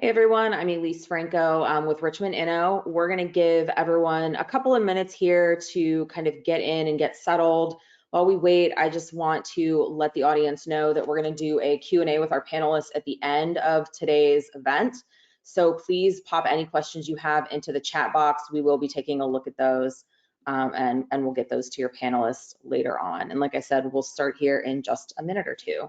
Hey everyone, I'm Elise Franco with Richmond Inno. We're going to give everyone a couple of minutes here to kind of get in and get settled. While we wait, I just want to let the audience know that we're going to do a Q&A with our panelists at the end of today's event. So please pop any questions you have into the chat box. We will be taking a look at those and we'll get those to your panelists later on. And like I said, we'll start here in just a minute or two.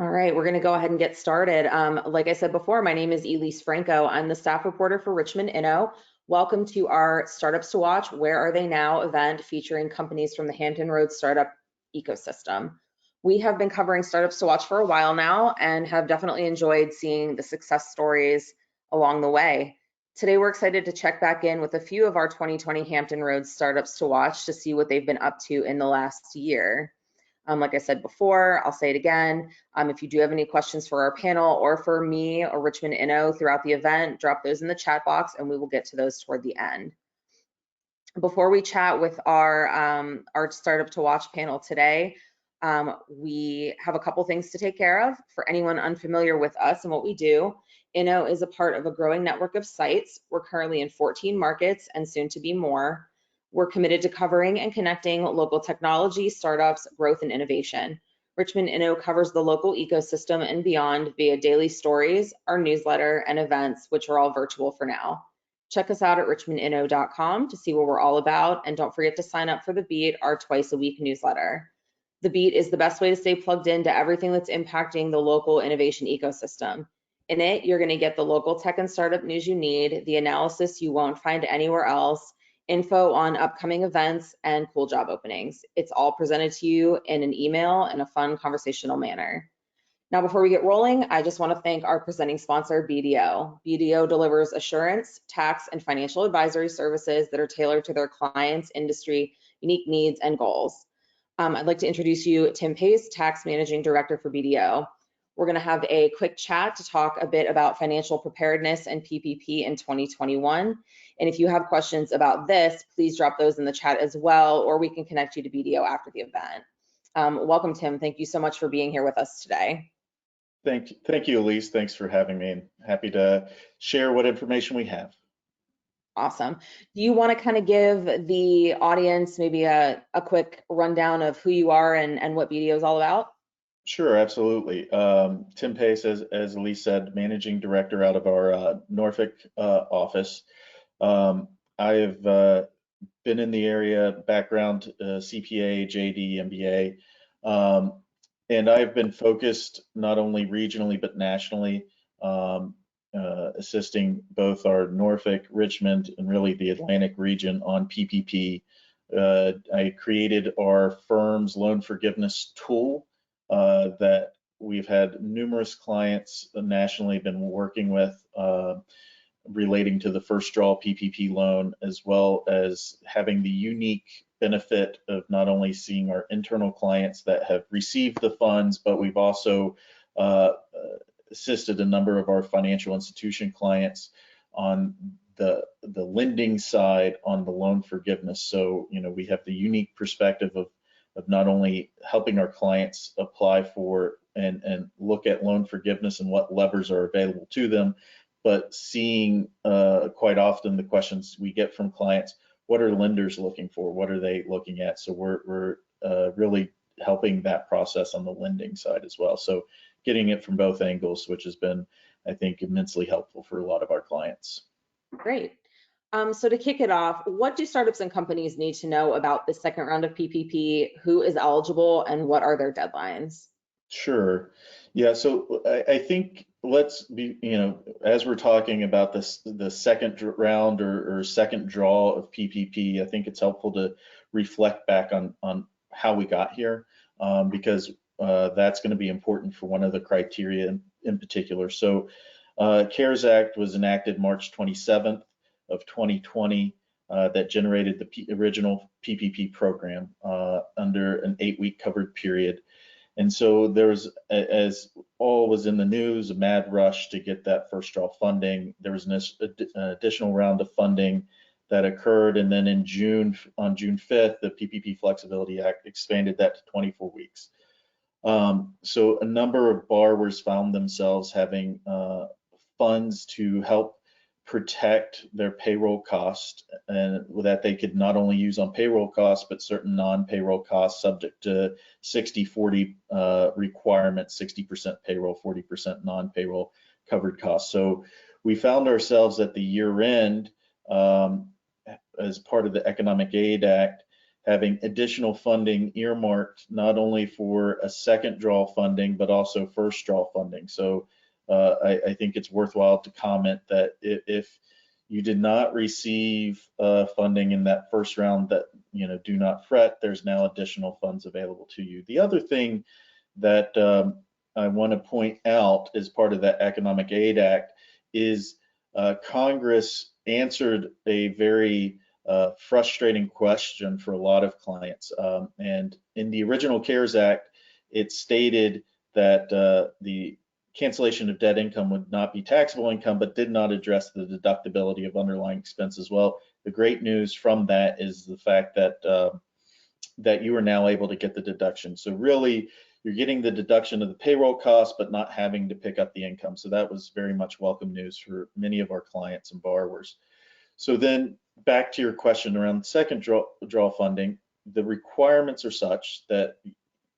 All right, we're going to go ahead and get started. Like I said before, my name is Elise Franco. I'm the staff reporter for Richmond Inno. Welcome to our Startups to Watch, Where Are They Now event featuring companies from the Hampton Roads startup ecosystem. We have been covering Startups to Watch for a while now and have definitely enjoyed seeing the success stories along the way. Today, we're excited to check back in with a few of our 2020 Hampton Roads Startups to Watch to see what they've been up to in the last year. Like I said before, I'll say it again. If you do have any questions for our panel or for me or Richmond Inno throughout the event, drop those in the chat box and we will get to those toward the end. Before we chat with our Startup to Watch panel today, we have a couple things to take care of. For anyone unfamiliar with us and what we do, Inno is a part of a growing network of sites. We're currently in 14 markets and soon to be more. We're committed to covering and connecting local technology, startups, growth, and innovation. Richmond Inno covers the local ecosystem and beyond via daily stories, our newsletter, and events, which are all virtual for now. Check us out at richmondinno.com to see what we're all about, and don't forget to sign up for The Beat, our twice-a-week newsletter. The Beat is the best way to stay plugged into everything that's impacting the local innovation ecosystem. In it, you're going to get the local tech and startup news you need, the analysis you won't find anywhere else, info on upcoming events, and cool job openings. It's all presented to you in an email in a fun conversational manner. Now, before we get rolling, I just want to thank our presenting sponsor, BDO. BDO delivers assurance, tax, and financial advisory services that are tailored to their clients' industry, unique needs, and goals. I'd like to introduce you Tim Paice, Tax Managing Director for BDO. We're going to have a quick chat to talk a bit about financial preparedness and PPP in 2021. And if you have questions about this, please drop those in the chat as well, or we can connect you to BDO after the event. Welcome, Tim. Thank you so much for being here with us today. Thank you, Elise. Thanks for having me. And happy to share what information we have. Awesome. Do you want to kind of give the audience maybe a quick rundown of who you are and what BDO is all about? Sure, absolutely. Tim Paice, as Elise said, Managing Director out of our Norfolk office. I have been in the area, background CPA, JD, MBA, and I've been focused not only regionally but nationally, assisting both our Norfolk, Richmond, and really the Atlantic region on PPP. I created our firm's loan forgiveness tool that we've had numerous clients nationally been working with relating to the first draw PPP loan, as well as having the unique benefit of not only seeing our internal clients that have received the funds, but we've also assisted a number of our financial institution clients on the lending side on the loan forgiveness. So, you know, we have the unique perspective of not only helping our clients apply for and look at loan forgiveness and what levers are available to them, but seeing quite often the questions we get from clients: what are lenders looking for? What are they looking at? So we're really helping that process on the lending side as well. So getting it from both angles, which has been, I think, immensely helpful for a lot of our clients. Great. So to kick it off, what do startups and companies need to know about the second round of PPP? Who is eligible and what are their deadlines? Sure. Yeah, so I think let's be, as we're talking about this, the second round or second draw of PPP, I think it's helpful to reflect back on how we got here, because that's going to be important for one of the criteria in particular. So CARES Act was enacted March 27th of 2020 that generated the original PPP program under an 8-week covered period. And so there's, as all was in the news, a mad rush to get that first draw funding. There was an additional round of funding that occurred, and then in June, on June 5th, the PPP Flexibility Act expanded that to 24 weeks. So a number of borrowers found themselves having funds to help protect their payroll cost, and that they could not only use on payroll costs, but certain non-payroll costs subject to 60-40 requirement, 60% payroll, 40% non-payroll covered costs. So we found ourselves at the year end, as part of the Economic Aid Act, having additional funding earmarked not only for a second draw funding, but also first draw funding. So I think it's worthwhile to comment that if you did not receive funding in that first round, that, do not fret, there's now additional funds available to you. The other thing that I want to point out as part of that Economic Aid Act is Congress answered a very frustrating question for a lot of clients. And in the original CARES Act, it stated that the cancellation of debt income would not be taxable income, but did not address the deductibility of underlying expenses. Well, the great news from that is the fact that that you are now able to get the deduction. So really, you're getting the deduction of the payroll costs, but not having to pick up the income. So that was very much welcome news for many of our clients and borrowers. So then back to your question around second draw funding, the requirements are such that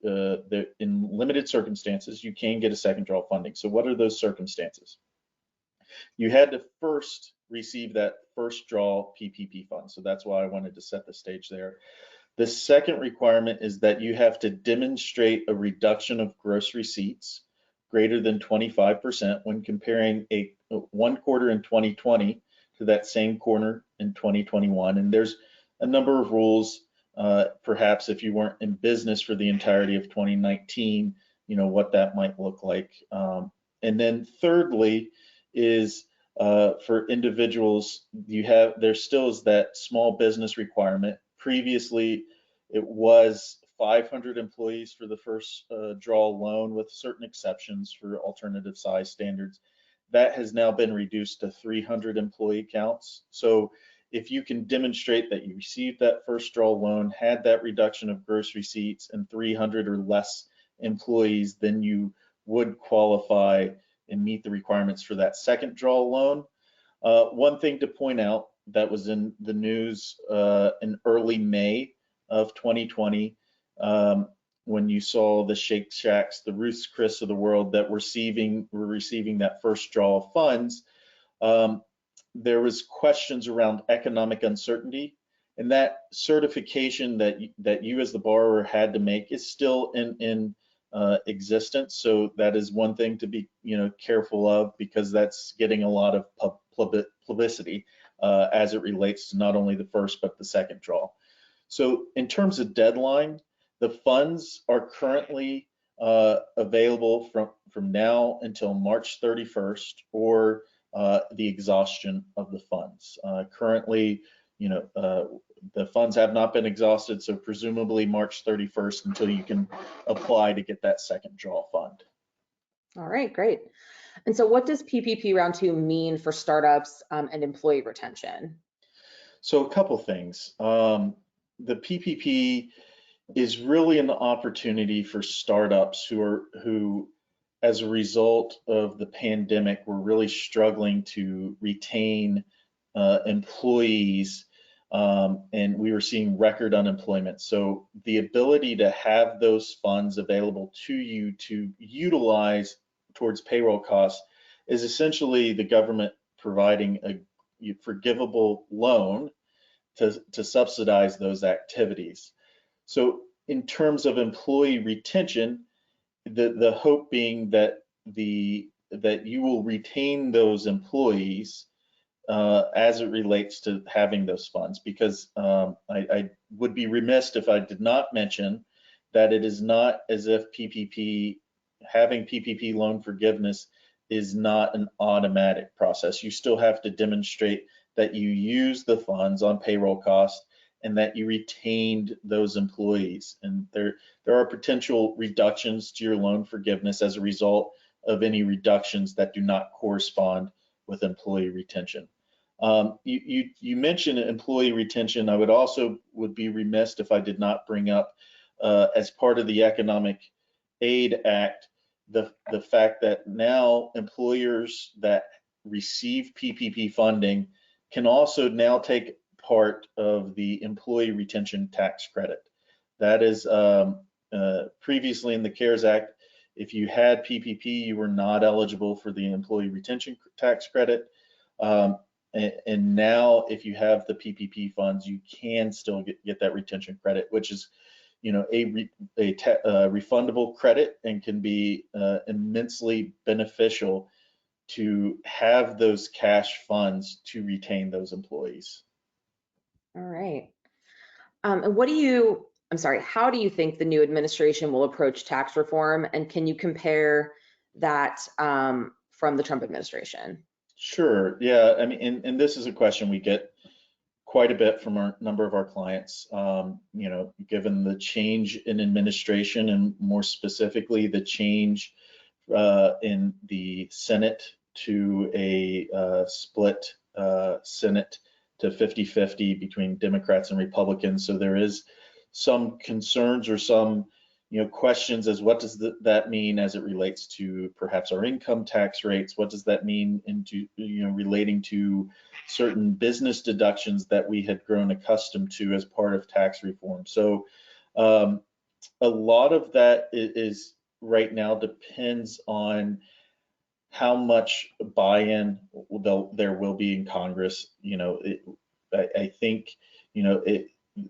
in limited circumstances, you can get a second draw funding. So what are those circumstances? You had to first receive that first draw PPP fund. So that's why I wanted to set the stage there. The second requirement is that you have to demonstrate a reduction of gross receipts greater than 25% when comparing one quarter in 2020 to that same quarter in 2021. And there's a number of rules. Perhaps if you weren't in business for the entirety of 2019, what that might look like. And then thirdly is for individuals, there still is that small business requirement. Previously, it was 500 employees for the first draw loan, with certain exceptions for alternative size standards. That has now been reduced to 300 employee counts. So if you can demonstrate that you received that first draw loan, had that reduction of gross receipts, and 300 or less employees, then you would qualify and meet the requirements for that second draw loan. One thing to point out that was in the news in early May of 2020, when you saw the Shake Shacks, the Ruth's Chris of the world that were receiving that first draw of funds, there was questions around economic uncertainty, and that certification that you as the borrower had to make is still in existence. So that is one thing to be careful of, because that's getting a lot of publicity as it relates to not only the first but the second draw. So in terms of deadline, the funds are currently available from now until March 31st, or the exhaustion of the funds. Currently, the funds have not been exhausted, so presumably March 31st until you can apply to get that second draw fund. All right, great. And so what does PPP Round 2 mean for startups and employee retention? So a couple things. The PPP is really an opportunity for startups who as a result of the pandemic, were really struggling to retain employees, and we were seeing record unemployment. So the ability to have those funds available to you to utilize towards payroll costs is essentially the government providing a forgivable loan to subsidize those activities. So in terms of employee retention, the hope being that you will retain those employees as it relates to having those funds, because I would be remiss if I did not mention that it is not as if having PPP loan forgiveness is not an automatic process. You still have to demonstrate that you use the funds on payroll costs and that you retained those employees. And there are potential reductions to your loan forgiveness as a result of any reductions that do not correspond with employee retention. You mentioned employee retention. I would be remiss if I did not bring up, as part of the Economic Aid Act, the fact that now employers that receive PPP funding can also now take part of the employee retention tax credit. That is previously in the CARES Act, if you had PPP, you were not eligible for the employee retention tax credit. And now if you have the PPP funds, you can still get that retention credit, which is, you know, a refundable credit and can be immensely beneficial to have those cash funds to retain those employees. All right. And how do you think the new administration will approach tax reform? And can you compare that from the Trump administration? Sure. Yeah. I mean, and this is a question we get quite a bit from a number of our clients. You know, given the change in administration and more specifically the change in the Senate to a split Senate to 50-50 between Democrats and Republicans. So there is some concerns or some, you know, questions as what does that mean as it relates to perhaps our income tax rates? What does that mean into, you know, relating to certain business deductions that we had grown accustomed to as part of tax reform? So a lot of that is right now depends on how much buy-in there will be in Congress. You know, I think, you know,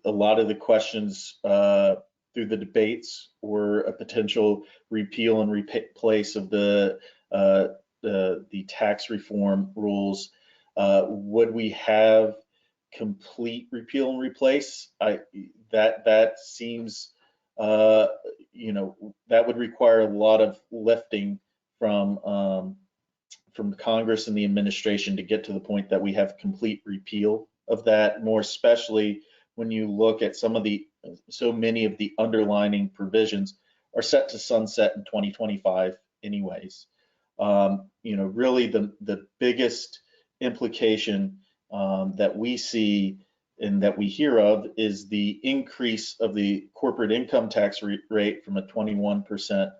a lot of the questions through the debates were a potential repeal and replace of the tax reform rules. Would we have complete repeal and replace? That seems, you know, that would require a lot of lifting from Congress and the administration to get to the point that we have complete repeal of that, more especially when you look at so many of the underlining provisions are set to sunset in 2025 anyways. You know, really the biggest implication that we see and that we hear of is the increase of the corporate income tax rate from a 21%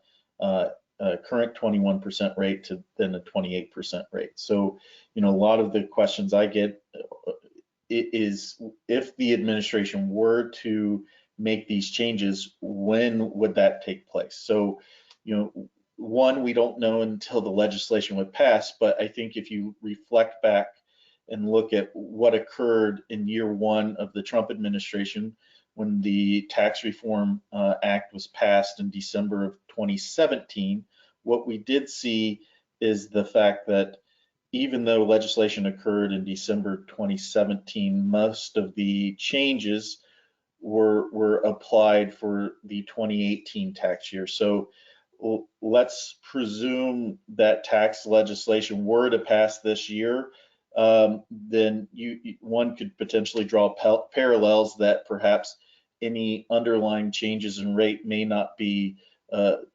current 21% rate to then a 28% rate. So, you know, a lot of the questions I get is if the administration were to make these changes, when would that take place? So, you know, one, we don't know until the legislation would pass, but I think if you reflect back and look at what occurred in year one of the Trump administration, when the Tax Reform Act was passed in December of 2017, what we did see is the fact that even though legislation occurred in December 2017, most of the changes were applied for the 2018 tax year. So let's presume that tax legislation were to pass this year, then one could potentially draw parallels that perhaps any underlying changes in rate may not be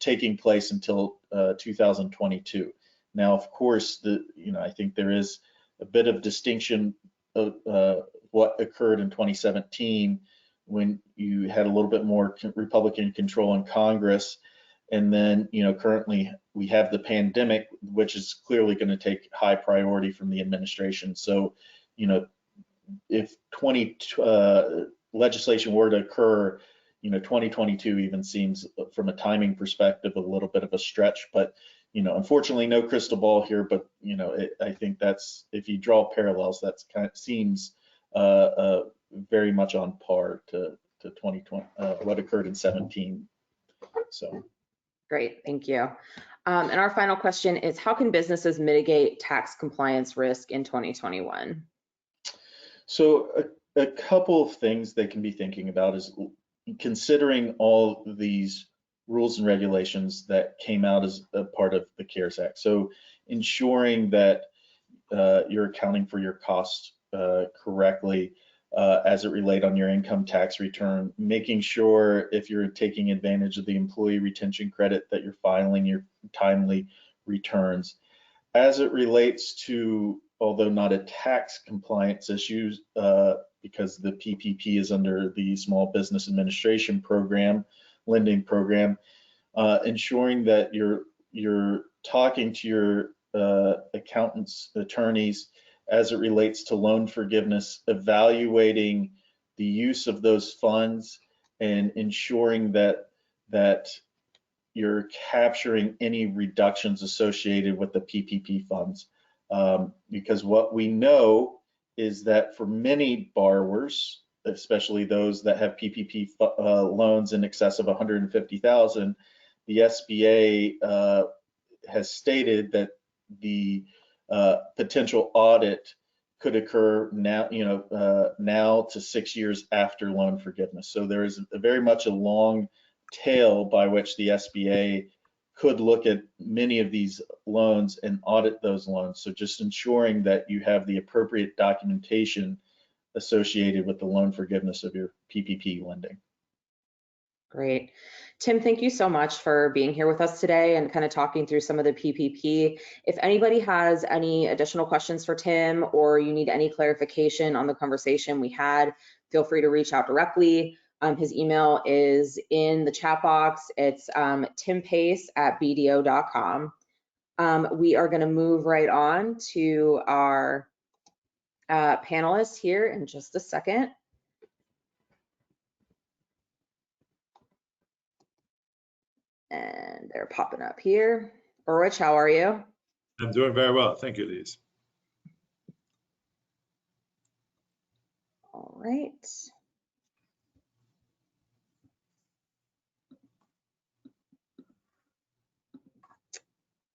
taking place until 2022. Now, of course, I think there is a bit of distinction of what occurred in 2017 when you had a little bit more Republican control in Congress, and then currently we have the pandemic, which is clearly going to take high priority from the administration. So, if legislation were to occur, 2022 even seems, from a timing perspective, a little bit of a stretch. But unfortunately, no crystal ball here. But I think that's, if you draw parallels, that's kind of seems very much on par to 2020, what occurred in 17. So. Great, thank you. And our final question is, how can businesses mitigate tax compliance risk in 2021? So a couple of things they can be thinking about is considering all these rules and regulations that came out as a part of the CARES Act. So ensuring that you're accounting for your costs correctly as it relate on your income tax return, making sure if you're taking advantage of the employee retention credit that you're filing your timely returns. As it relates to, although not a tax compliance issue, because the PPP is under the Small Business Administration Program, lending program, ensuring that you're talking to your accountants, attorneys, as it relates to loan forgiveness, evaluating the use of those funds and ensuring that you're capturing any reductions associated with the PPP funds. Because what we know is that for many borrowers, especially those that have PPP loans in excess of 150,000, the SBA has stated that the potential audit could occur now, now to 6 years after loan forgiveness. So there is very much a long tail by which the SBA could look at many of these loans and audit those loans. So just ensuring that you have the appropriate documentation associated with the loan forgiveness of your PPP lending. Great. Tim, thank you so much for being here with us today and kind of talking through some of the PPP. If anybody has any additional questions for Tim or you need any clarification on the conversation we had, feel free to reach out directly. His email is in the chat box. It's timpaice@bdo.com. We are going to move right on to our panelists here in just a second. And they're popping up here. Ulrich, how are you? I'm doing very well. Thank you, Elise. All right.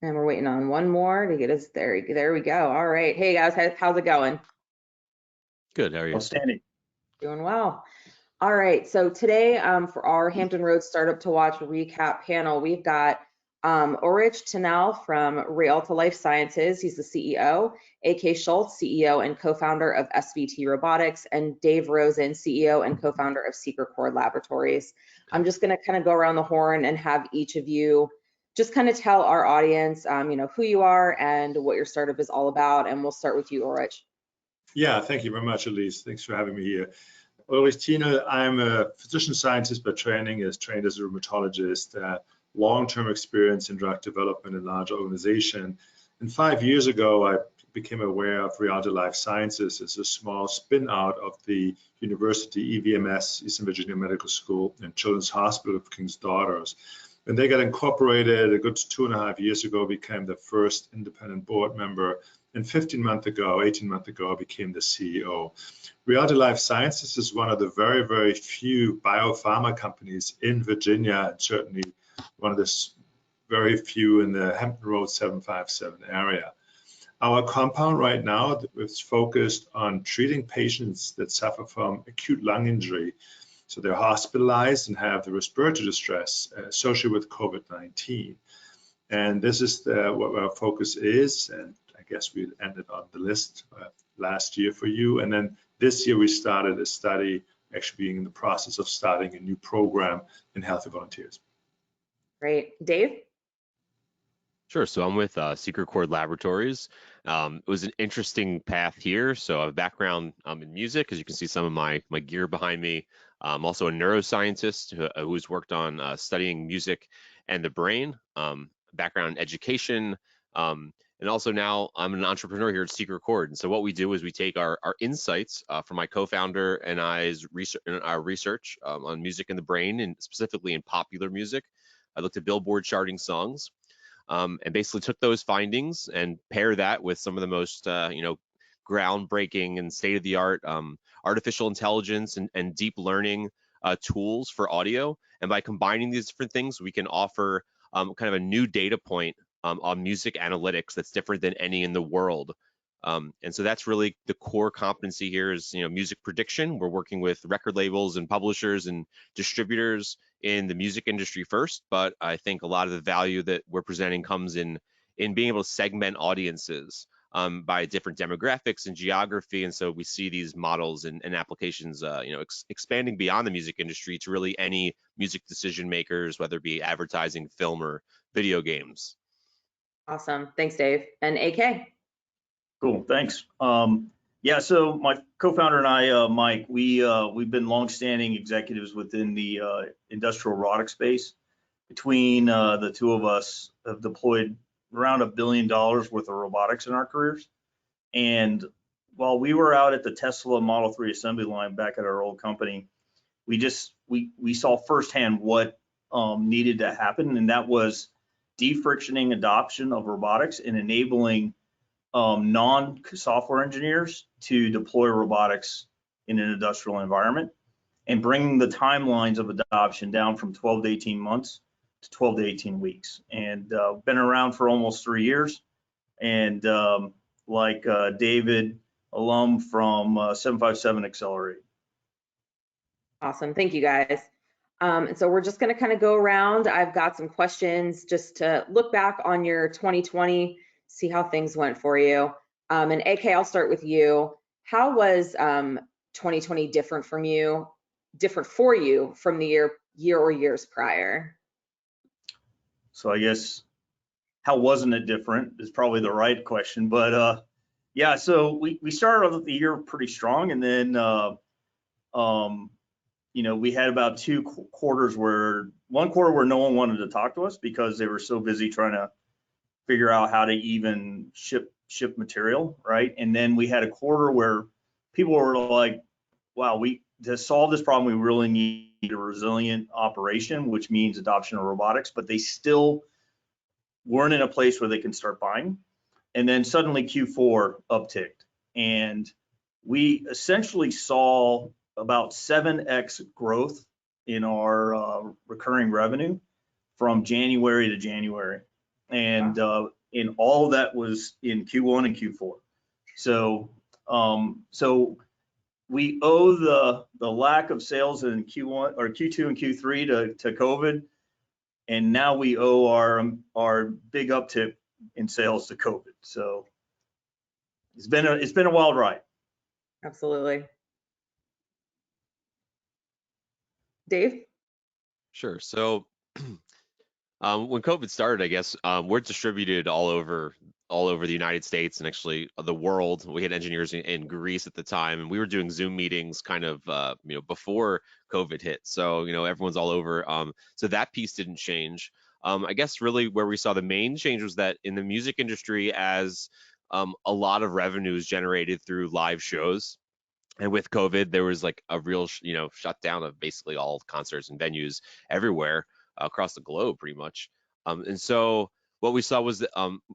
And we're waiting on one more to get us there. There we go. All right. Hey guys, how's it going? Good. How are you? Outstanding. Doing well. All right. So today for our Hampton Roads Startup to Watch recap panel, we've got Ulrich Thienel from ReAlta Life Sciences. He's the CEO. A.K. Schultz, CEO and co-founder of SVT Robotics, and Dave Rosen, CEO and co-founder of Chord Laboratories. I'm just going to kind of go around the horn and have each of you just kind of tell our audience, who you are and what your startup is all about. And we'll start with you, Ulrich. Yeah, thank you very much, Elise. Thanks for having me here. Ulrich Thienel, I'm a physician scientist by training, trained as a rheumatologist, long-term experience in drug development in a large organization. And 5 years ago, I became aware of ReAlta Life Sciences as a small spin-out of the university EVMS, Eastern Virginia Medical School, and Children's Hospital of King's Daughters. When they got incorporated a good 2.5 years ago, became the first independent board member. And 18 months ago, I became the CEO. ReAlta Life Sciences is one of the very, very few biopharma companies in Virginia, and certainly one of the very few in the Hampton Road 757 area. Our compound right now is focused on treating patients that suffer from acute lung injury. So they're hospitalized and have the respiratory distress associated with COVID-19. And this is what our focus is. And I guess we ended on the list last year for you. And then this year we started a study, actually being in the process of starting a new program in healthy volunteers. Great. Dave? Sure. So I'm with Chord Laboratories. It was an interesting path here. So I have a background in music, as you can see some of my gear behind me. I'm also a neuroscientist who's worked on studying music and the brain, background in education, and also now I'm an entrepreneur here at Chord. And so what we do is we take our insights from my co-founder and I's research on music and the brain, and specifically in popular music. I looked at Billboard charting songs and basically took those findings and pair that with some of the most groundbreaking and state-of-the-art artificial intelligence and deep learning tools for audio. And by combining these different things, we can offer kind of a new data point on music analytics that's different than any in the world. And so that's really the core competency here is, music prediction. We're working with record labels and publishers and distributors in the music industry first, but I think a lot of the value that we're presenting comes in being able to segment audiences by different demographics and geography. And so we see these models and applications, expanding beyond the music industry to really any music decision makers, whether it be advertising, film, or video games. Awesome. Thanks, Dave. And AK? Cool, thanks. Yeah, so my co-founder and I, Mike, we've been longstanding executives within the industrial robotics space. Between the two of us, have deployed around $1 billion worth of robotics in our careers. And while we were out at the Tesla Model 3 assembly line back at our old company, we saw firsthand what needed to happen, and that was defrictioning adoption of robotics and enabling non-software engineers to deploy robotics in an industrial environment, and bringing the timelines of adoption down from 12 to 18 months to 12 to 18 weeks. And been around for almost 3 years. And like David, alum from 757 Accelerate. Awesome. Thank you, guys. And so we're just going to kind of go around. I've got some questions just to look back on your 2020, see how things went for you. And AK, I'll start with you. How was 2020 different for you from the year or years prior? So I guess, how wasn't it different is probably the right question. But yeah, so we started off the year pretty strong, and then you know, we had about one quarter where no one wanted to talk to us because they were so busy trying to figure out how to even ship material, right? And then we had a quarter where people were like, wow, to solve this problem, we really need a resilient operation, which means adoption of robotics, but they still weren't in a place where they can start buying. And then suddenly Q4 upticked, and we essentially saw about 7x growth in our recurring revenue from January to January. And in all of that was in Q1 and Q4. So so we owe the lack of sales in Q1 or Q2 and Q3 to COVID, and now we owe our big uptick in sales to COVID. So it's been a wild ride. Absolutely. Dave? Sure. So when COVID started, I guess we're distributed all over the United States and actually the world. We had engineers in Greece at the time, and we were doing Zoom meetings kind of before COVID hit. So everyone's all over. So that piece didn't change. I guess really where we saw the main change was that in the music industry, as a lot of revenue is generated through live shows. And with COVID, there was like a real, shutdown of basically all concerts and venues everywhere across the globe, pretty much. And so what we saw was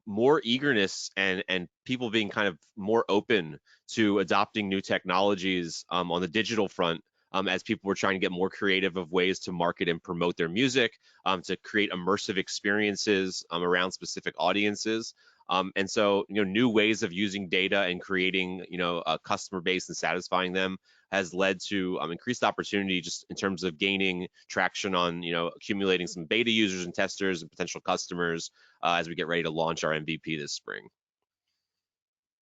more eagerness and people being kind of more open to adopting new technologies on the digital front, as people were trying to get more creative of ways to market and promote their music, to create immersive experiences around specific audiences. And so, new ways of using data and creating, a customer base and satisfying them has led to increased opportunity just in terms of gaining traction on, accumulating some beta users and testers and potential customers as we get ready to launch our MVP this spring.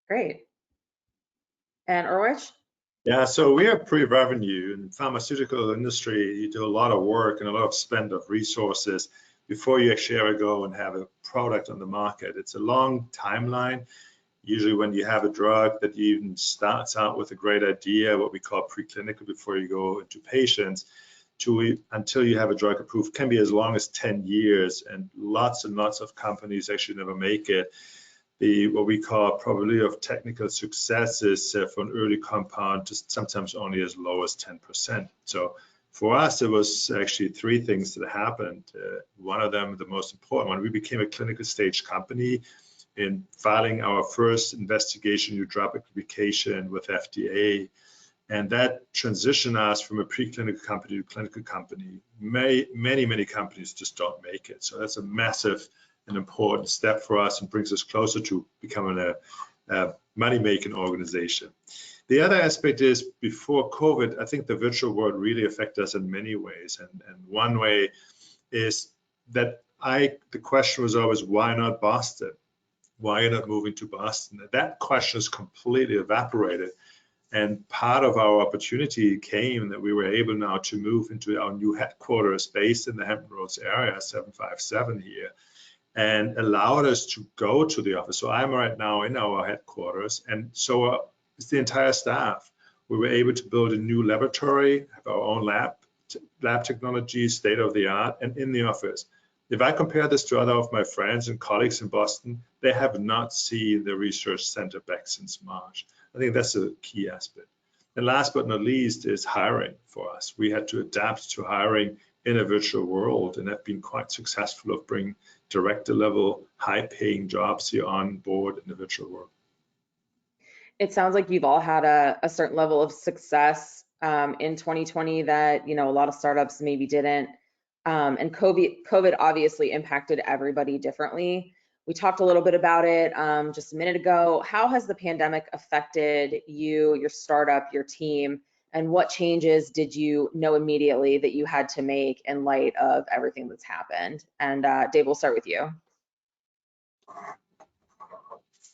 Great. And Ulrich? Yeah, so we are pre-revenue. In the pharmaceutical industry, you do a lot of work and a lot of spend of resources before you actually ever go and have a product on the market. It's a long timeline. Usually when you have a drug that even starts out with a great idea, what we call preclinical, before you go into patients, until you have a drug approved, can be as long as 10 years, and lots of companies actually never make it. What we call probability of technical success is for an early compound, just sometimes only as low as 10%. So for us, it was actually three things that happened. One of them, the most important one, we became a clinical stage company in filing our first investigation new drug application with FDA. And that transitioned us from a preclinical company to clinical company. Many companies just don't make it. So that's a massive and important step for us and brings us closer to becoming a money-making organization. The other aspect is, before COVID, I think the virtual world really affected us in many ways. And one way is that the question was always, why not Boston? Why are you not moving to Boston? That question is completely evaporated. And part of our opportunity came that we were able now to move into our new headquarters based in the Hampton Roads area, 757 here. and allowed us to go to the office. So I'm right now in our headquarters, and so it's the entire staff. We were able to build a new laboratory, have our own lab technology, state of the art, and in the office. If I compare this to other of my friends and colleagues in Boston, they have not seen the research center back since March. I think that's a key aspect. And last but not least is hiring for us. We had to adapt to hiring in a virtual world and have been quite successful of bringing director level, high paying jobs here on board in the virtual world. It sounds like you've all had a certain level of success in 2020 that, a lot of startups maybe didn't. And COVID obviously impacted everybody differently. We talked a little bit about it just a minute ago. How has the pandemic affected you, your startup, your team, and what changes did you know immediately that you had to make in light of everything that's happened? And Dave, we'll start with you.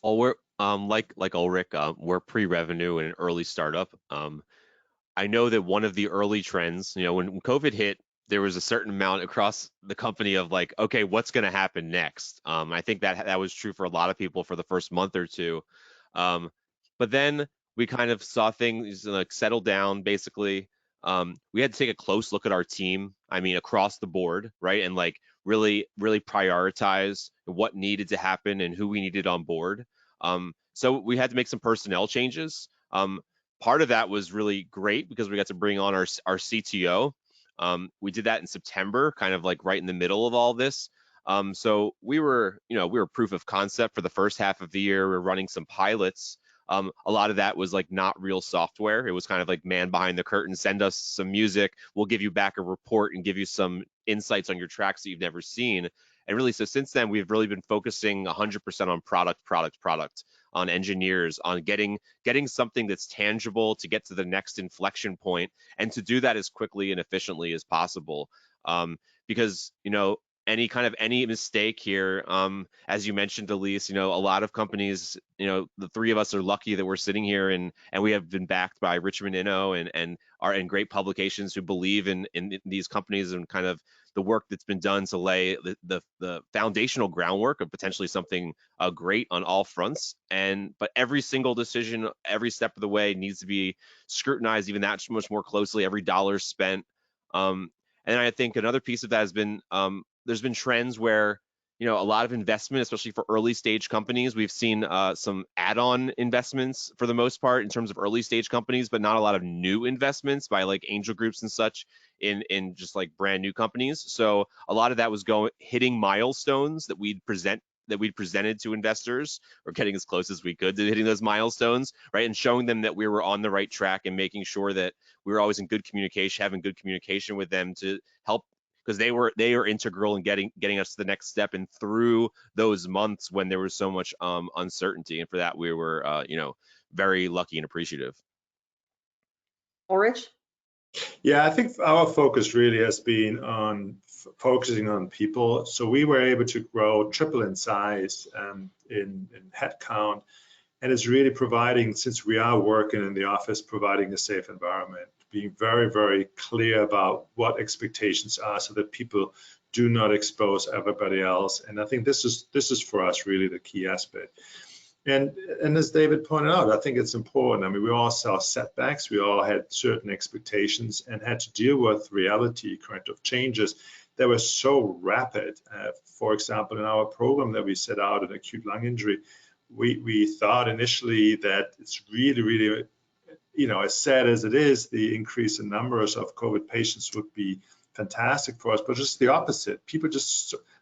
Well, we're like Ulrich, we're pre-revenue and an early startup. I know that one of the early trends, when COVID hit, there was a certain amount across the company of like, okay, what's going to happen next? I think that was true for a lot of people for the first month or two. But then we kind of saw things like settle down, basically. We had to take a close look at our team, across the board, right? And like really prioritize what needed to happen and who we needed on board. So we had to make some personnel changes. Part of that was really great because we got to bring on our CTO. We did that in September, kind of like right in the middle of all this. So we were proof of concept for the first half of the year. We're running some pilots. A lot of that was like not real software. It was kind of like man behind the curtain, send us some music, we'll give you back a report and give you some insights on your tracks that you've never seen. And really, so since then, we've really been focusing 100% on product, on engineers, on getting something that's tangible to get to the next inflection point, and to do that as quickly and efficiently as possible. Because any mistake here, as you mentioned, Elise, a lot of companies, the three of us are lucky that we're sitting here and we have been backed by Richmond Inno and are in great publications who believe in these companies and kind of the work that's been done to lay the foundational groundwork of potentially something great on all fronts. But every single decision, every step of the way needs to be scrutinized even that much more closely, every dollar spent. And I think another piece of that has been there's been trends where a lot of investment, especially for early stage companies. We've seen some add-on investments for the most part in terms of early stage companies, but not a lot of new investments by like angel groups and such in just like brand new companies. So a lot of that was hitting milestones that we'd presented to investors, or getting as close as we could to hitting those milestones, right? And showing them that we were on the right track and making sure that we were always in good communication, having good communication with them to help, because they were integral in getting us to the next step and through those months when there was so much uncertainty. And for that, we were very lucky and appreciative. Ulrich? Yeah, I think our focus really has been on focusing on people. So we were able to grow triple in size in headcount, and it's really providing, since we are working in the office, providing a safe environment, being very, very clear about what expectations are so that people do not expose everybody else. And I think this is for us really the key aspect. And as David pointed out, I think it's important. We all saw setbacks. We all had certain expectations and had to deal with reality, kind of changes that were so rapid. For example, in our program that we set out in acute lung injury, we thought initially that it's really, really, as sad as it is, the increase in numbers of COVID patients would be fantastic for us, but just the opposite.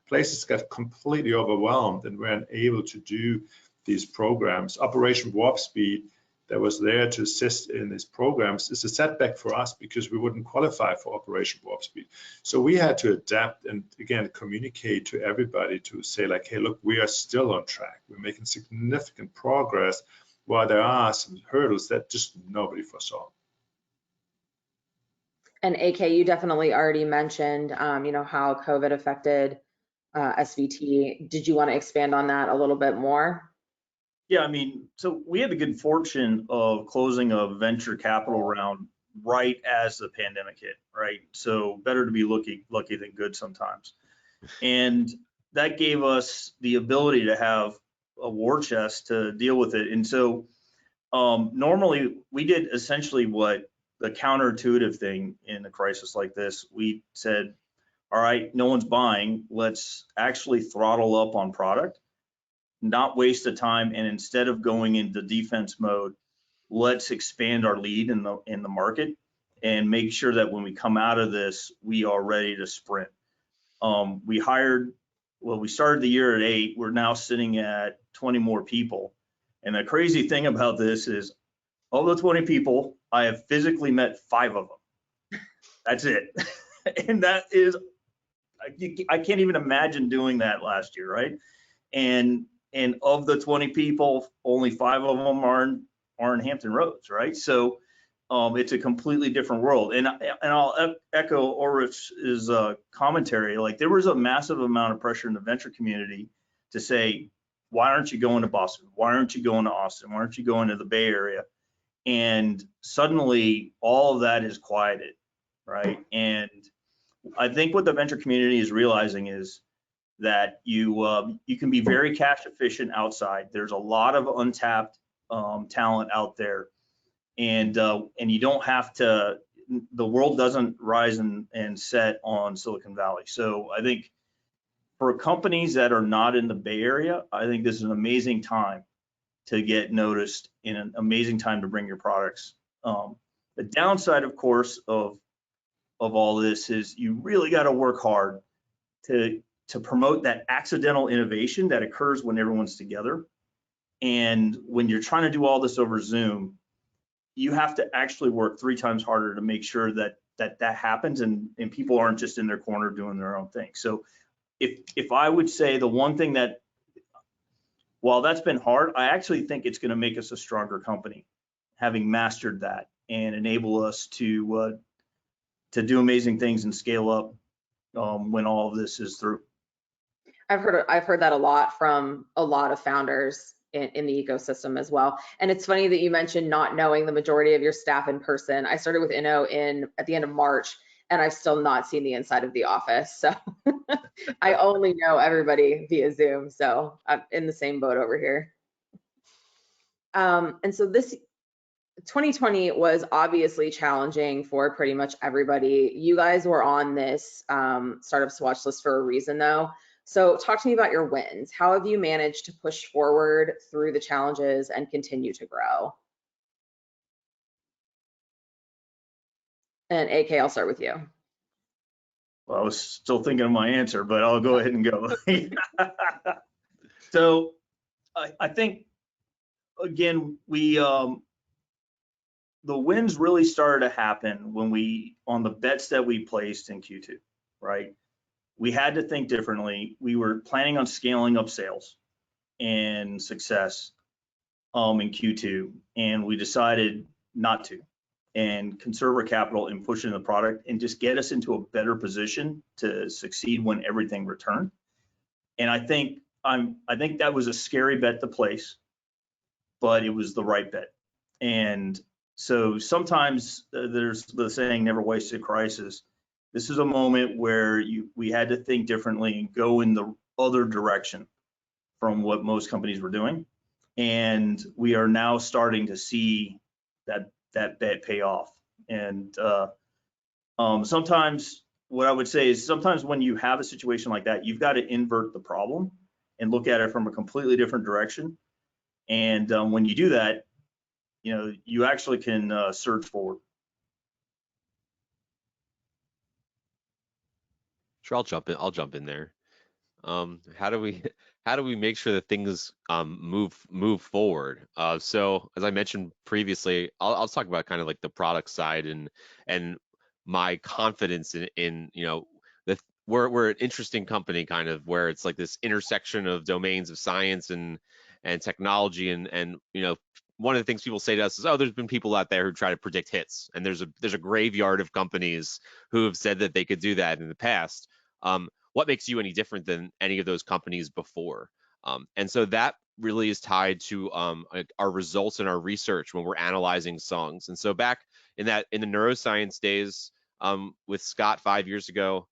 Places got completely overwhelmed and weren't able to do these programs. Operation Warp Speed that was there to assist in these programs is a setback for us because we wouldn't qualify for Operation Warp Speed. So we had to adapt and again communicate to everybody to say like, hey, look, we are still on track. We're making significant progress while there are some hurdles that just nobody foresaw. And AK, you definitely already mentioned, how COVID affected SVT. Did you want to expand on that a little bit more? Yeah, so we had the good fortune of closing a venture capital round right as the pandemic hit, right? So better to be lucky than good sometimes. And that gave us the ability to have a war chest to deal with it. And so normally we did essentially what the counterintuitive thing in a crisis like this. We said, all right, no one's buying. Let's actually throttle up on product, not waste the time. And instead of going into defense mode, let's expand our lead in the market and make sure that when we come out of this, we are ready to sprint. We started the year at 8. We're now sitting at 20 more people. And the crazy thing about this is, of the 20 people, I have physically met 5 of them. That's it. And that is, I can't even imagine doing that last year, right? And of the 20 people, only 5 of them are in Hampton Roads, right? So it's a completely different world. And I'll echo Ulrich's commentary. Like, there was a massive amount of pressure in the venture community to say, why aren't you going to Boston? Why aren't you going to Austin? Why aren't you going to the Bay Area? And suddenly all of that is quieted, right? And I think what the venture community is realizing is that you can be very cash efficient outside. There's a lot of untapped talent out there, and you don't have to. The world doesn't rise and set on Silicon Valley. So I think for companies that are not in the Bay Area, I think this is an amazing time to get noticed, and an amazing time to bring your products. The downside, of course, of all this is you really got to work hard to promote that accidental innovation that occurs when everyone's together. And when you're trying to do all this over Zoom, you have to actually work 3 times harder to make sure that happens, and people aren't just in their corner doing their own thing. So if I would say the one thing that, while that's been hard, I actually think it's going to make us a stronger company, having mastered that, and enable us to do amazing things and scale up when all of this is through. I've heard that a lot from a lot of founders in the ecosystem as well. And it's funny that you mentioned not knowing the majority of your staff in person. I started with Inno at the end of March, and I've still not seen the inside of the office. So I only know everybody via Zoom. So I'm in the same boat over here. And so this 2020 was obviously challenging for pretty much everybody. You guys were on this Startups to Watch list for a reason, though. So talk to me about your wins. How have you managed to push forward through the challenges and continue to grow? And AK, I'll start with you. Well, I was still thinking of my answer, but I'll go ahead and go. So I think, again, the wins really started to happen when on the bets that we placed in Q2, right? We had to think differently. We were planning on scaling up sales and success in Q2, and we decided not to, and conserve our capital and push into the product and just get us into a better position to succeed when everything returned. And I think that was a scary bet to place, but it was the right bet. And so sometimes there's the saying, never waste a crisis. This is a moment where we had to think differently and go in the other direction from what most companies were doing. And we are now starting to see that bet pay off. And sometimes what I would say is, sometimes when you have a situation like that, you've got to invert the problem and look at it from a completely different direction. And when you do that, you actually can surge forward. Sure, I'll jump in there. How do we make sure that things move forward? So as I mentioned previously, I'll talk about kind of like the product side and my confidence in we're an interesting company, kind of, where it's like this intersection of domains of science and technology, and one of the things people say to us is, oh, there's been people out there who try to predict hits, and there's a graveyard of companies who have said that they could do that in the past. What makes you any different than any of those companies before? And so that really is tied to our results and our research when we're analyzing songs. And so back in the neuroscience days with Scott 5 years ago,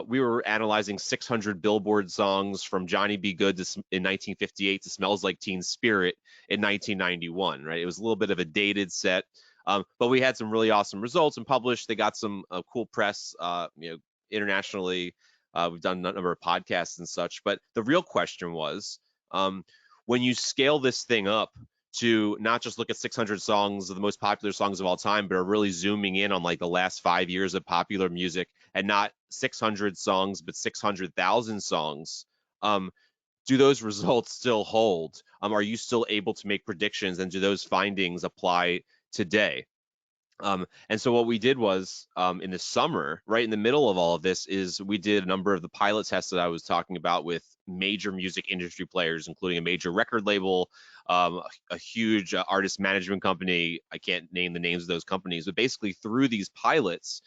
we were analyzing 600 Billboard songs from Johnny B. Good in 1958 to Smells Like Teen Spirit in 1991, right? It was a little bit of a dated set, but we had some really awesome results and published. They got some cool press, internationally. We've done a number of podcasts and such, but the real question was, when you scale this thing up to not just look at 600 songs of the most popular songs of all time, but are really zooming in on like the last 5 years of popular music, and not 600 songs, but 600,000 songs, do those results still hold? Are you still able to make predictions, and do those findings apply today? And so what we did was, in the summer, right in the middle of all of this, is we did a number of the pilot tests that I was talking about with major music industry players, including a major record label, a huge artist management company. I can't name the names of those companies, but basically through these pilots,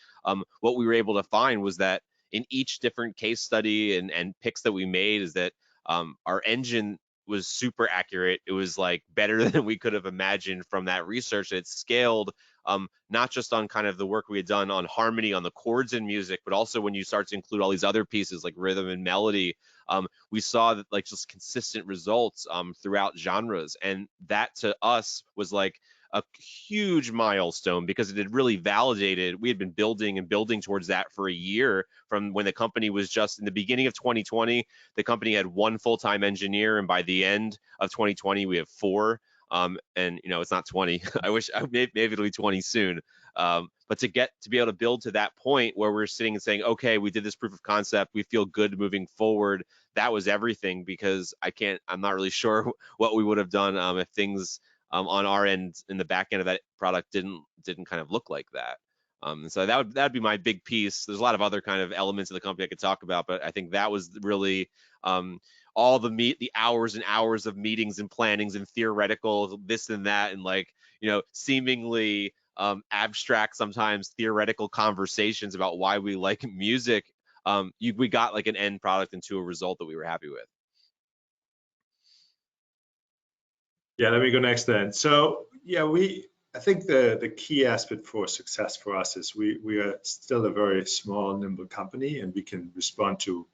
what we were able to find was that in each different case study and picks that we made is that our engine was super accurate. It was like better than we could have imagined from that research. It scaled not just on kind of the work we had done on harmony, on the chords in music, but also when you start to include all these other pieces like rhythm and melody, we saw that like just consistent results throughout genres. And that to us was like a huge milestone, because it had really validated. We had been building and building towards that for a year, from when the company was just in the beginning of 2020. The company had 1 full-time engineer, and by the end of 2020 we have 4. And it's not 20. I wish maybe it'll be 20 soon. But to be able to build to that point where we're sitting and saying, okay, we did this proof of concept, we feel good moving forward, that was everything, because I'm not really sure what we would have done if things on our end, in the back end of that product, didn't kind of look like that. So that'd be my big piece. There's a lot of other kind of elements of the company I could talk about, but I think that was really all the hours and hours of meetings and plannings and theoretical this and that, and like seemingly abstract, sometimes theoretical conversations about why we like music. We got like an end product into a result that we were happy with. Yeah, let me go next then. So yeah, I think the key aspect for success for us is we are still a very small, nimble company, and we can respond to,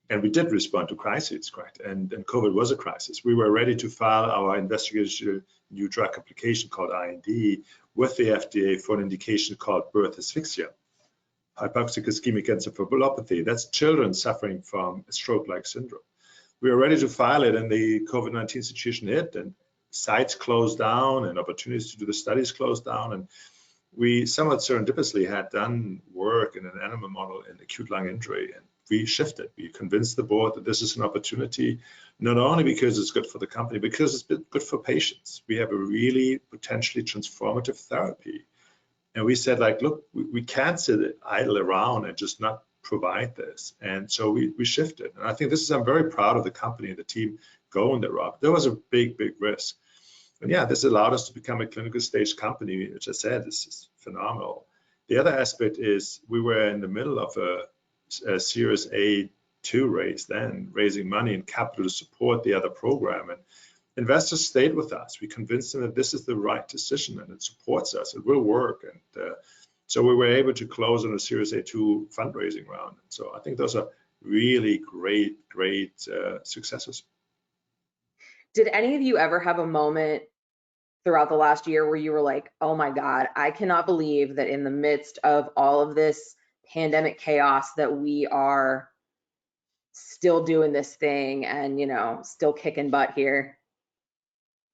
and we did respond to crises, correct? And COVID was a crisis. We were ready to file our investigational new drug application called IND with the FDA for an indication called birth asphyxia, hypoxic ischemic encephalopathy. That's children suffering from a stroke-like syndrome. We were ready to file it, and the COVID-19 situation hit, and sites closed down, and opportunities to do the studies closed down. And we somewhat serendipitously had done work in an animal model in acute lung injury, and we shifted. We convinced the board that this is an opportunity, not only because it's good for the company, because it's good for patients. We have a really potentially transformative therapy. And we said, like, look, we can't sit idle around and just not provide this. And so we shifted. And I think I'm very proud of the company and the team going that route. There was a big, big risk. And yeah, this allowed us to become a clinical stage company, which I said is phenomenal. The other aspect is we were in the middle of a Series A2 raise then, raising money and capital to support the other program. And investors stayed with us. We convinced them that this is the right decision and it supports us. It will work. And so we were able to close on a Series A2 fundraising round. So I think those are really great successes. Did any of you ever have a moment throughout the last year where you were like, oh my God, I cannot believe that in the midst of all of this pandemic chaos that we are still doing this thing and, still kicking butt here?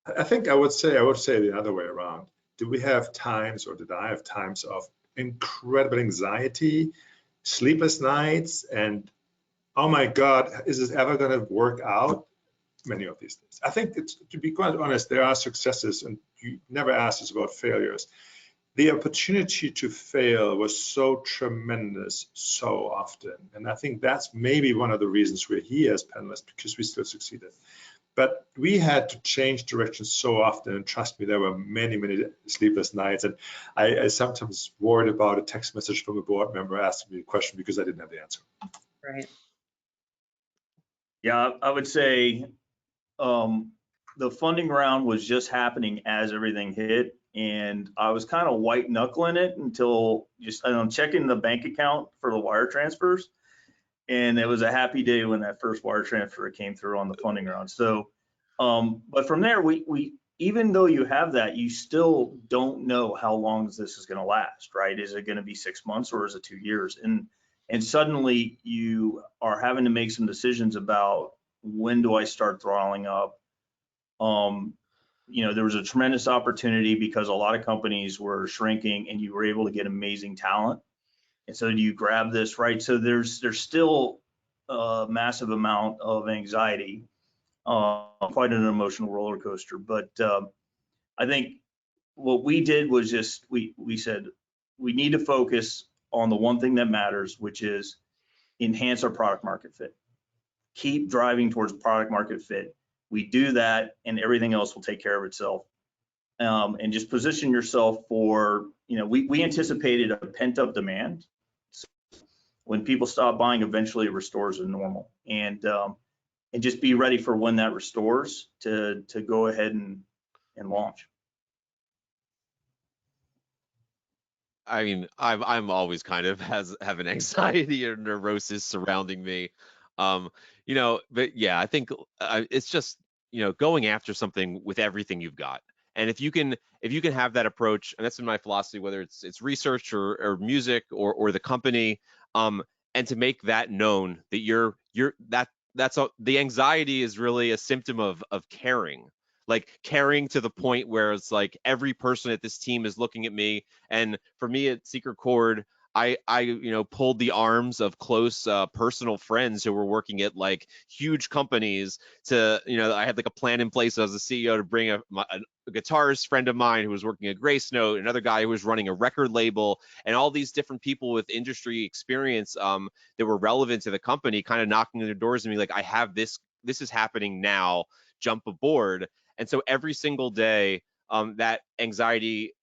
I think I would say the other way around. Did we have times, or did I have times of incredible anxiety, sleepless nights, and oh my God, is this ever going to work out? Many of these things. I think to be quite honest, there are successes, and you never asked us about failures. The opportunity to fail was so tremendous so often. And I think that's maybe one of the reasons we're here as panelists, because we still succeeded. But we had to change direction so often, and trust me, there were many, many sleepless nights. And I sometimes worried about a text message from a board member asking me a question because I didn't have the answer. Right. Yeah, I would say the funding round was just happening as everything hit, and I was kind of white knuckling it until just checking the bank account for the wire transfers. and it was a happy day when that first wire transfer came through on the funding round. So, but from there, we even though you have that, you still don't know how long this is going to last, right? Is it going to be 6 months or is it 2 years? And suddenly you are having to make some decisions about when do I start throttling up? You know, there was a tremendous opportunity because a lot of companies were shrinking and you were able to get amazing talent. And so do you grab this, right? So there's still a massive amount of anxiety, quite an emotional roller coaster. But I think what we did was just, we said, we need to focus on the one thing that matters, which is enhance our product market fit. Keep driving towards product market fit. We do that and everything else will take care of itself. And just position yourself for, you know, we anticipated a pent up demand. So when people stop buying, eventually it restores to normal. And just be ready for when that restores to go ahead and launch. I mean, I'm always kind of have an anxiety or neurosis surrounding me, you know. But yeah, I think it's just, you know, going after something with everything you've got. And if you can have that approach, and that's in my philosophy, whether it's research or music or the company, and to make that known that the anxiety is really a symptom of caring. Like caring to the point where it's like every person at this team is looking at me. And for me at Secret Chord, I you know, pulled the arms of close personal friends who were working at like huge companies to, you know, I had like a plan in place as a CEO to bring a guitarist friend of mine who was working at Grace Note, another guy who was running a record label, and all these different people with industry experience that were relevant to the company, kind of knocking on their doors and being like, I have this is happening now, jump aboard. And so every single day, that anxiety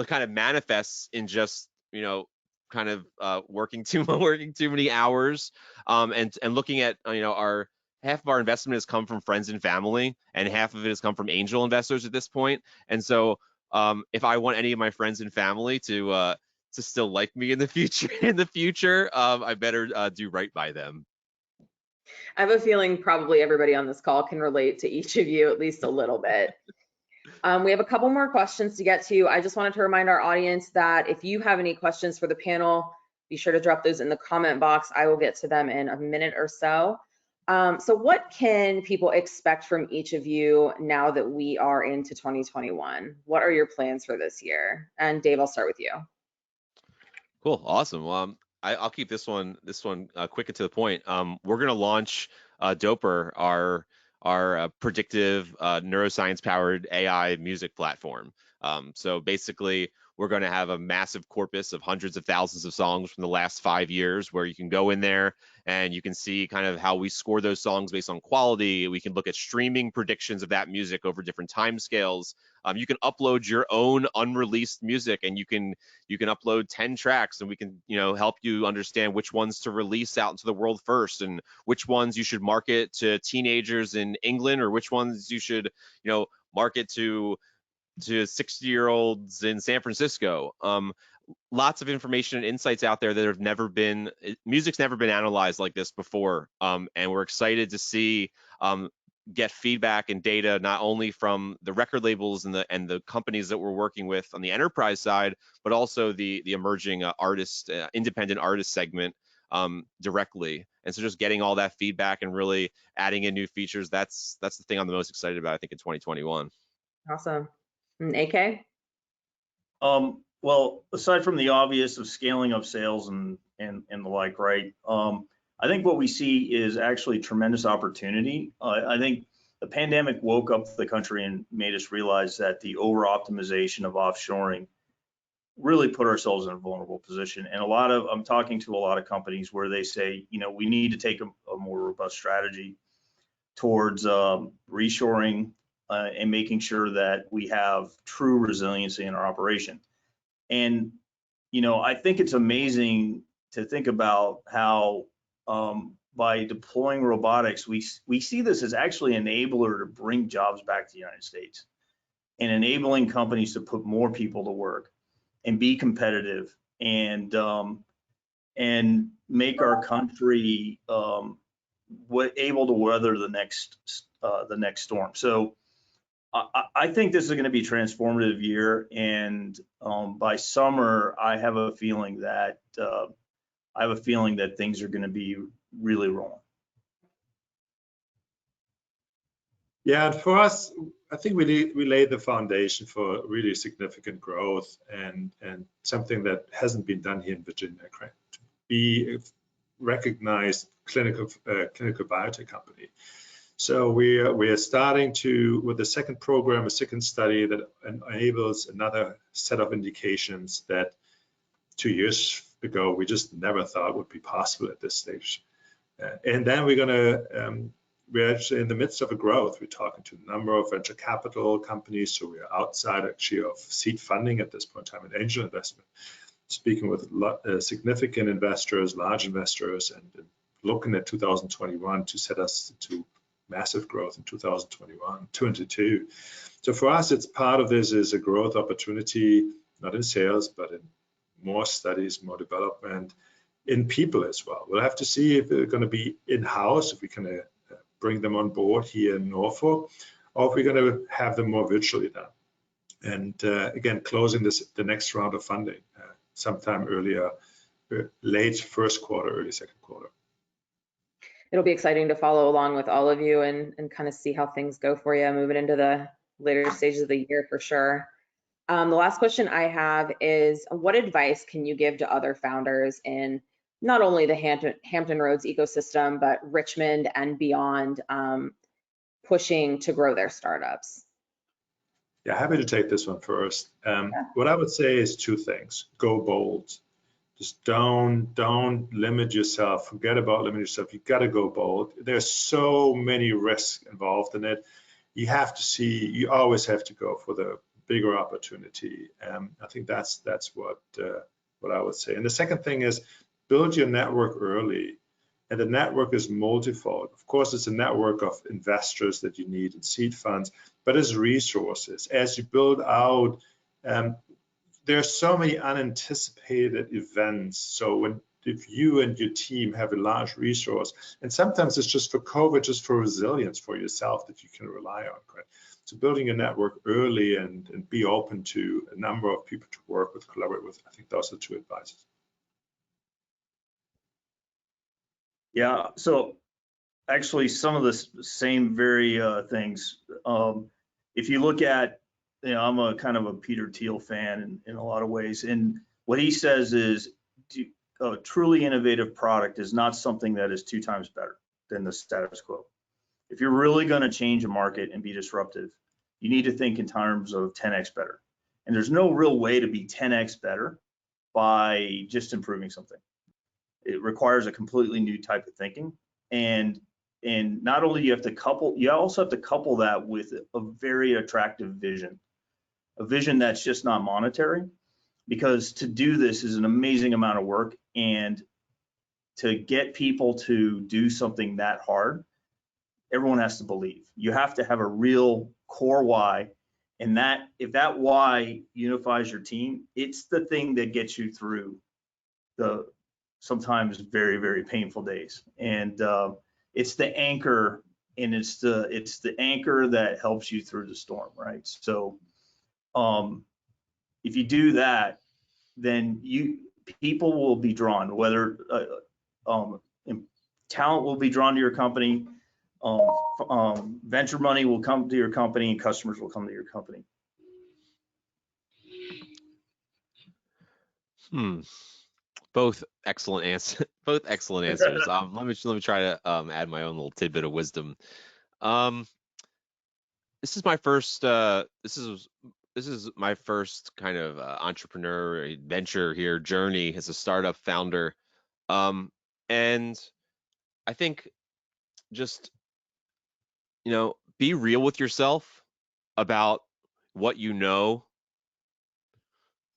kind of manifests in just, you know, kind of working too many hours, and looking at, you know, half of our investment has come from friends and family, and half of it has come from angel investors at this point. And so if I want any of my friends and family to still like me in the future, I better do right by them. I have a feeling probably everybody on this call can relate to each of you at least a little bit. We have a couple more questions to get to. I just wanted to remind our audience that if you have any questions for the panel, be sure to drop those in the comment box. I will get to them in a minute or so. So what can people expect from each of you now that we are into 2021? What are your plans for this year? And Dave, I'll start with you. Cool, awesome. Well, I'll keep this one quick and to the point. We're gonna launch Doper, our predictive neuroscience powered AI music platform. So basically, we're going to have a massive corpus of hundreds of thousands of songs from the last 5 years, where you can go in there and you can see kind of how we score those songs based on quality. We can look at streaming predictions of that music over different time scales. You can upload your own unreleased music, and you can upload 10 tracks, and we can, you know, help you understand which ones to release out into the world first, and which ones you should market to teenagers in England, or which ones you should, you know, market to 60-year-olds in San Francisco. Lots of information and insights out there that have never been, music's never been analyzed like this before. And we're excited to see, get feedback and data, not only from the record labels and the companies that we're working with on the enterprise side, but also the emerging independent artist segment directly. And so just getting all that feedback and really adding in new features, that's the thing I'm the most excited about, I think, in 2021. Awesome. And AK? Well, aside from the obvious of scaling up sales and the like, right? I think what we see is actually tremendous opportunity. I think the pandemic woke up the country and made us realize that the over-optimization of offshoring really put ourselves in a vulnerable position. And I'm talking to a lot of companies where they say, you know, we need to take a more robust strategy towards reshoring and making sure that we have true resiliency in our operation. And, you know, I think it's amazing to think about how by deploying robotics, we see this as actually an enabler to bring jobs back to the United States, and enabling companies to put more people to work and be competitive and make our country able to weather the next storm. So I think this is going to be a transformative year, and by summer, I have a feeling that things are going to be really rolling. Yeah, and for us, I think we laid the foundation for really significant growth and something that hasn't been done here in Virginia, to be a recognized clinical biotech company. So we are starting with the second program, a second study that enables another set of indications that 2 years ago we just never thought would be possible at this stage. And then we're actually in the midst of a growth. We're talking to a number of venture capital companies, so we're outside actually of seed funding at this point in time, and angel investment. Speaking with significant investors, large investors, and looking at 2021 to set us to massive growth in 2021, 22. So for us, it's part of this is a growth opportunity, not in sales, but in more studies, more development, in people as well. We'll have to see if they're going to be in-house, if we can bring them on board here in Norfolk, or if we're going to have them more virtually done. And again, closing the next round of funding sometime earlier, late first quarter, early second quarter. It'll be exciting to follow along with all of you and kind of see how things go for you moving into the later stages of the year for sure. The last question I have is, what advice can you give to other founders in not only the Hampton Roads ecosystem, but Richmond and beyond, pushing to grow their startups? Yeah, happy to take this one first. What I would say is two things. Go bold. Just don't limit yourself. Forget about limiting yourself. You got to go bold. There's so many risks involved in it. You have to see. You always have to go for the bigger opportunity. I think that's what I would say. And the second thing is build your network early. And the network is multifold. Of course, it's a network of investors that you need in seed funds, but it's resources. As you build out, there's so many unanticipated events. So if you and your team have a large resource, and sometimes it's just for COVID, just for resilience for yourself that you can rely on, right? So building a network early and be open to a number of people to work with, collaborate with, I think those are two advices. Yeah, so actually some of the same very things. If you look at, I'm a kind of a Peter Thiel fan in a lot of ways, and what he says is a truly innovative product is not something that is 2 times better than the status quo. If you're really going to change a market and be disruptive, you need to think in terms of 10x better. And there's no real way to be 10x better by just improving something. It requires a completely new type of thinking, and not only you also have to couple that with a very attractive vision, a vision that's just not monetary, because to do this is an amazing amount of work, and to get people to do something that hard, everyone has to believe. You have to have a real core why, and that if that why unifies your team, it's the thing that gets you through the sometimes very, very painful days. And it's the anchor, and it's the anchor that helps you through the storm, right? So if you do that, then people will be drawn, whether talent will be drawn to your company, venture money will come to your company, and customers will come to your company. Both excellent answers. Both excellent answers. Let me try to add my own little tidbit of wisdom. This is my first. This is my first kind of entrepreneur adventure here, journey as a startup founder, and I think just be real with yourself about what you know.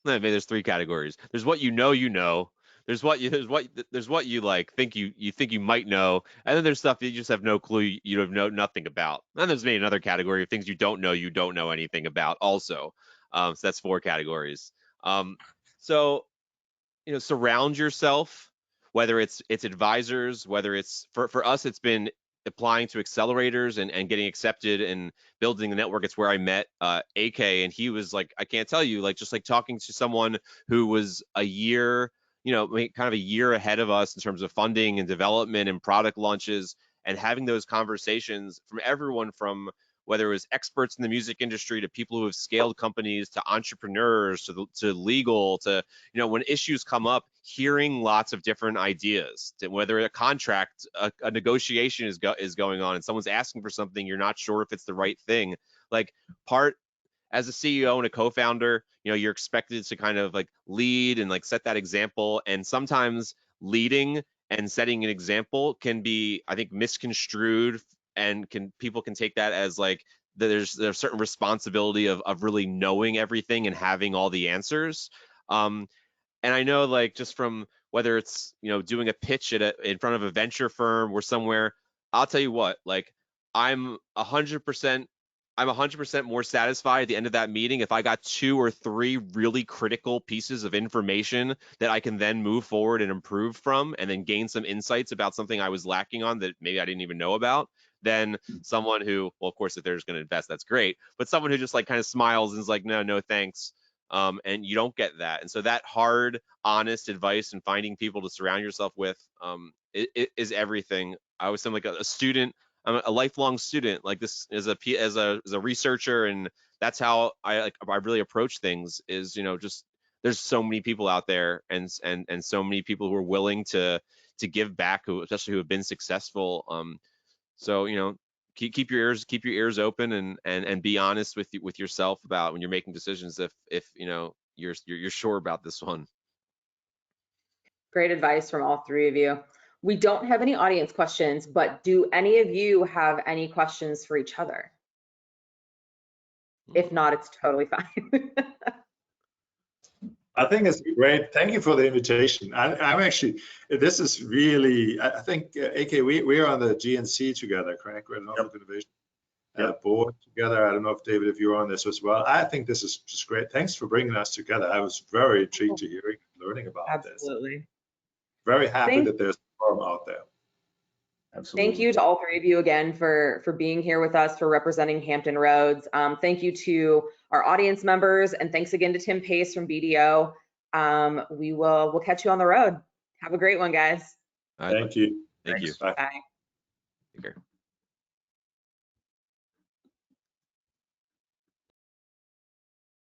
Maybe there's 3 categories. There's what you know. There's what you like think you might know, and then there's stuff that you just have no clue, you have nothing about. And there's maybe another category of things you don't know anything about also. So that's 4 categories. So surround yourself whether it's advisors, whether it's for us, it's been applying to accelerators and getting accepted and building the network. It's where I met AK, and he was like, I can't tell you, like just like talking to someone who was a year, kind of a year ahead of us in terms of funding and development and product launches, and having those conversations from everyone from whether it was experts in the music industry to people who have scaled companies to entrepreneurs to legal to, when issues come up, hearing lots of different ideas, to whether a contract, a negotiation is going on and someone's asking for something, you're not sure if it's the right thing. Like as a CEO and a co-founder, you're expected to kind of like lead and like set that example. And sometimes leading and setting an example can be, I think, misconstrued, and people can take that as like there's a certain responsibility of really knowing everything and having all the answers. And I know, like, just from whether it's doing a pitch in front of a venture firm or somewhere, I'll tell you what, like I'm 100% more satisfied at the end of that meeting if I got 2 or 3 really critical pieces of information that I can then move forward and improve from, and then gain some insights about something I was lacking on that maybe I didn't even know about, than someone who, well, of course, if they're just going to invest, that's great, but someone who just like kind of smiles and is like, no, thanks. And you don't get that. And so that hard, honest advice and finding people to surround yourself with is everything. I was like a student. I'm a lifelong student, like this as a researcher, and that's how I really approach things. Is just there's so many people out there, and so many people who are willing to give back, especially who have been successful. So keep your ears open and be honest with yourself about when you're making decisions, if you're sure about this one. Great advice from all 3 of you. We don't have any audience questions, but do any of you have any questions for each other? If not, it's totally fine. I think it's great. Thank you for the invitation. I'm actually, this is really, I think, AK, we're on the GNC together, correct? We're not innovation board together. I don't know if David, if you're on this as well. I think this is just great. Thanks for bringing us together. I was very intrigued to hearing and learning about this. Absolutely. Very happy that there's a forum out there. Absolutely. Thank you to all 3 of you again for being here with us, for representing Hampton Roads. Thank you to our audience members, and thanks again to Tim Paice from BDO. We'll catch you on the road. Have a great one, guys. Thank you. Thank you. Bye. Bye. Take care.